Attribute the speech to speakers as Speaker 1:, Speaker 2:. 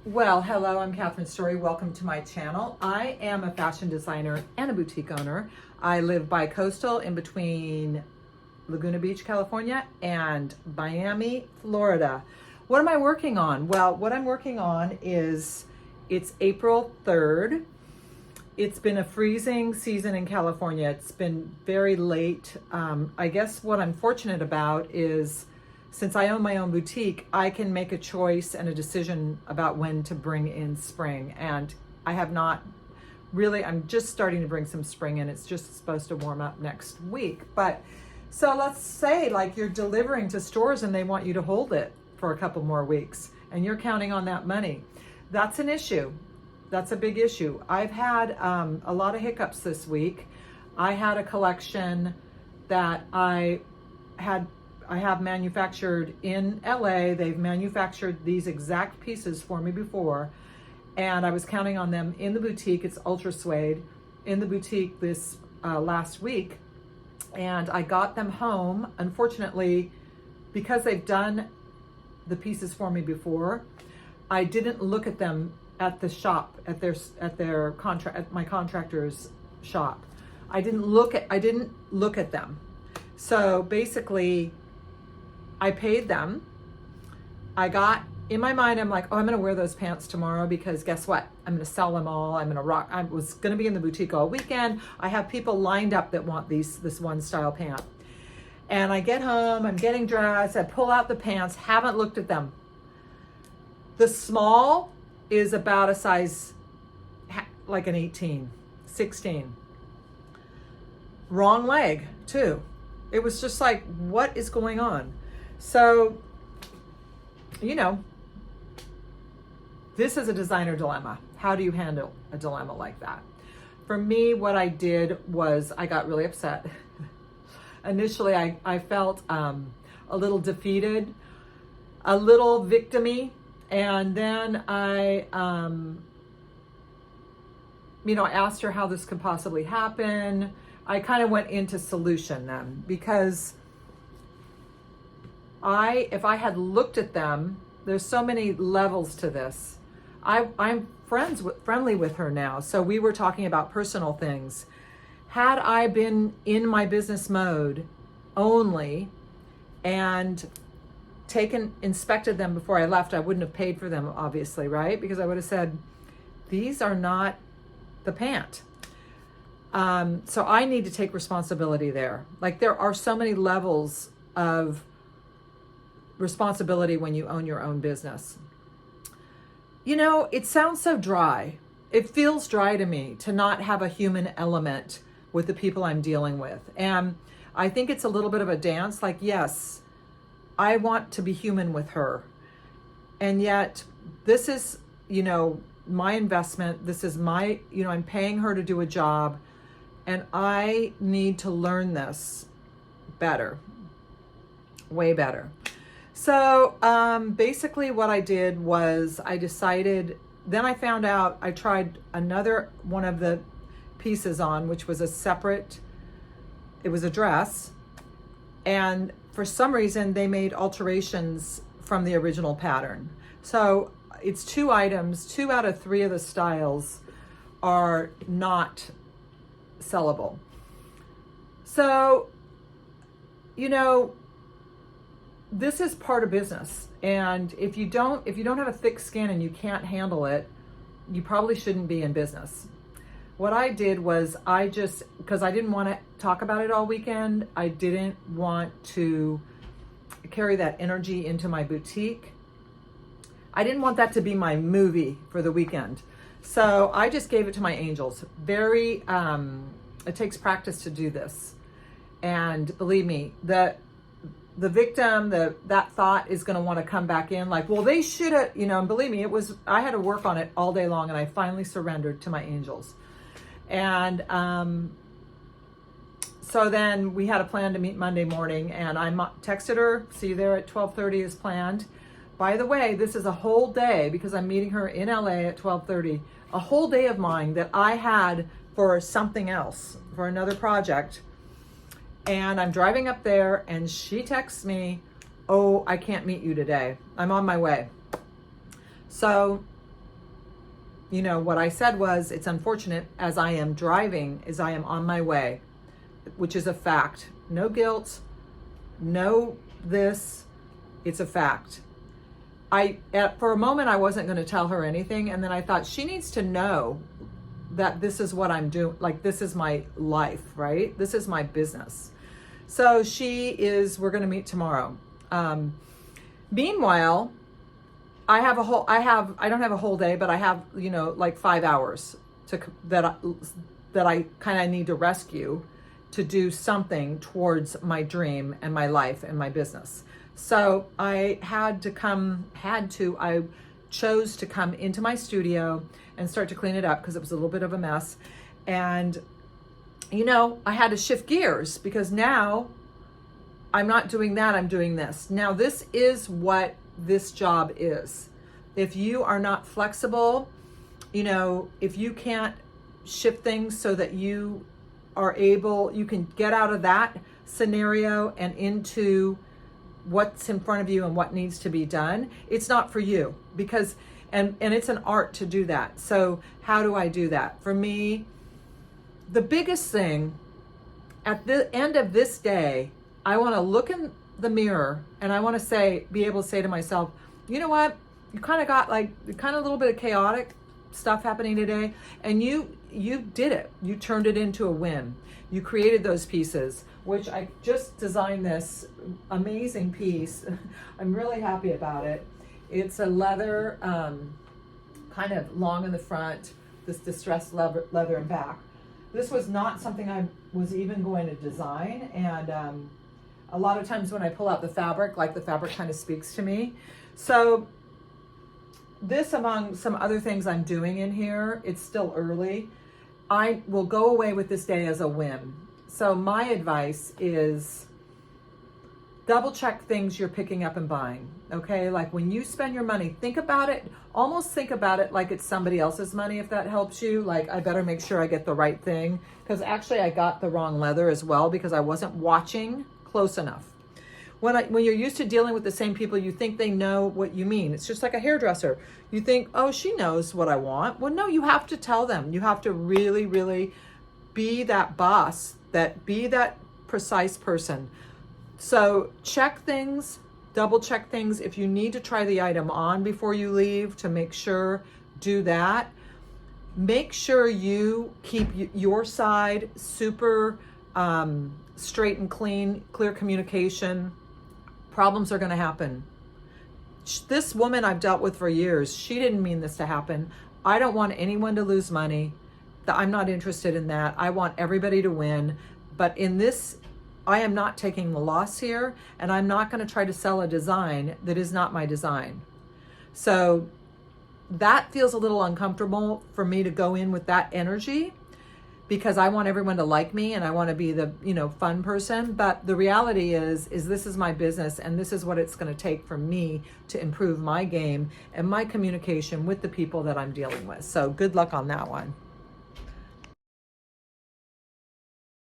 Speaker 1: Well, hello, I'm Catherine Story. Welcome to my channel. I am a fashion designer and a boutique owner. I live bi-coastal in between Laguna Beach, California and Miami, Florida. What am I working on? Well, what I'm working on is, it's April 3rd. It's been a freezing season in California. It's been very late. I guess what I'm fortunate about is, since I own my own boutique, I can make a choice and a decision about when to bring in spring. And I have not really, I'm just starting to bring some spring in. It's just supposed to warm up next week. But so let's say like you're delivering to stores and they want you to hold it for a couple more weeks and you're counting on that money. That's an issue. That's a big issue. I've had a lot of hiccups this week. I had a collection that I have manufactured in LA. They've manufactured these exact pieces for me before, and I was counting on them in the boutique. It's ultra suede in the boutique this last week, and I got them home. Unfortunately, because they've done the pieces for me before, I didn't look at them at the shop, at my contractor's shop. I didn't look at them. So basically, I paid them. In my mind, I'm like, oh, I'm gonna wear those pants tomorrow because guess what? I'm gonna sell them all. I was gonna be in the boutique all weekend. I have people lined up that want this one style pant. And I get home, I'm getting dressed, I pull out the pants, haven't looked at them. The small is about a size, like an 18, 16. Wrong leg, too. It was just like, what is going on? So, this is a designer dilemma. How do you handle a dilemma like that? For me, what I did was I got really upset. Initially, I felt a little defeated, a little victim-y, and then I asked her how this could possibly happen. I kind of went into solution then, because if I had looked at them, there's so many levels to this. I'm friendly with her now, so we were talking about personal things. Had I been in my business mode only and inspected them before I left, I wouldn't have paid for them, obviously, right? Because I would have said, these are not the pant. So I need to take responsibility there. Like, there are so many levels of responsibility when you own your own business. It sounds so dry. It feels dry to me to not have a human element with the people I'm dealing with. And I think it's a little bit of a dance. Like, yes, I want to be human with her. And yet this is, my investment. This is my, I'm paying her to do a job, and I need to learn this better, way better. So basically what I did was I decided, then I found out, I tried another one of the pieces on, which was it was a dress. And for some reason, they made alterations from the original pattern. So it's 2 items, 2 out of 3 of the styles are not sellable. So, this is part of business. And if you don't have a thick skin and you can't handle it, you probably shouldn't be in business. What I did was because I didn't want to talk about it all weekend, I didn't want to carry that energy into my boutique. I didn't want that to be my movie for the weekend. So I just gave it to my angels. It takes practice to do this. And believe me, the victim, that thought is going to want to come back in like, well, they should have, and believe me, I had to work on it all day long, and I finally surrendered to my angels. And so then we had a plan to meet Monday morning, and I texted her, see you there at 12:30 as planned. By the way, this is a whole day, because I'm meeting her in LA at 12:30, a whole day of mine that I had for something else, for another project. And I'm driving up there, and she texts me, oh, I can't meet you today. I'm on my way. So you know, what I said was, it's unfortunate as I am driving, as I am on my way, which is a fact. No guilt, no this, it's a fact. For a moment, I wasn't going to tell her anything. And then I thought, she needs to know that this is what I'm doing. Like, this is my life, right? This is my business. So we're going to meet tomorrow. Meanwhile, I don't have a whole day, but I have, you know, like 5 hours that I kind of need to rescue to do something towards my dream and my life and my business. So I chose to come into my studio and start to clean it up because it was a little bit of a mess. And, you know, I had to shift gears because now I'm not doing that, I'm doing this. Now, this is what this job is. If you are not flexible, you know, if you can't shift things so that you can get out of that scenario and into what's in front of you and what needs to be done, it's not for you, because and it's an art to do that. So how do I do that? For me, the biggest thing at the end of this day, I want to look in the mirror and I want to be able to say to myself, you know what, you kind of got a little bit of chaotic stuff happening today, and you did it. You turned it into a win. You created those pieces, which I just designed this amazing piece. I'm really happy about it. It's a leather, kind of long in the front, this distressed leather in back. This was not something I was even going to design, and a lot of times when I pull out the fabric, like, the fabric kind of speaks to me. So this, among some other things I'm doing in here, it's still early, I will go away with this day as a win. So my advice is double check things you're picking up and buying, okay? Like, when you spend your money, almost think about it like it's somebody else's money, if that helps you. Like, I better make sure I get the right thing, because actually I got the wrong leather as well because I wasn't watching close enough. When you're used to dealing with the same people, you think they know what you mean. It's just like a hairdresser. You think, oh, she knows what I want. Well, no, you have to tell them. You have to really, really be that boss, be that precise person. So check things, double check things. If you need to try the item on before you leave to make sure, do that. Make sure you keep your side super straight and clean, clear communication. Problems are going to happen. This woman I've dealt with for years, she didn't mean this to happen. I don't want anyone to lose money. I'm not interested in that. I want everybody to win. But in this, I am not taking the loss here, and I'm not going to try to sell a design that is not my design. So that feels a little uncomfortable for me to go in with that energy, because I want everyone to like me and I want to be the, fun person. But the reality is this is my business, and this is what it's going to take for me to improve my game and my communication with the people that I'm dealing with. So good luck on that one.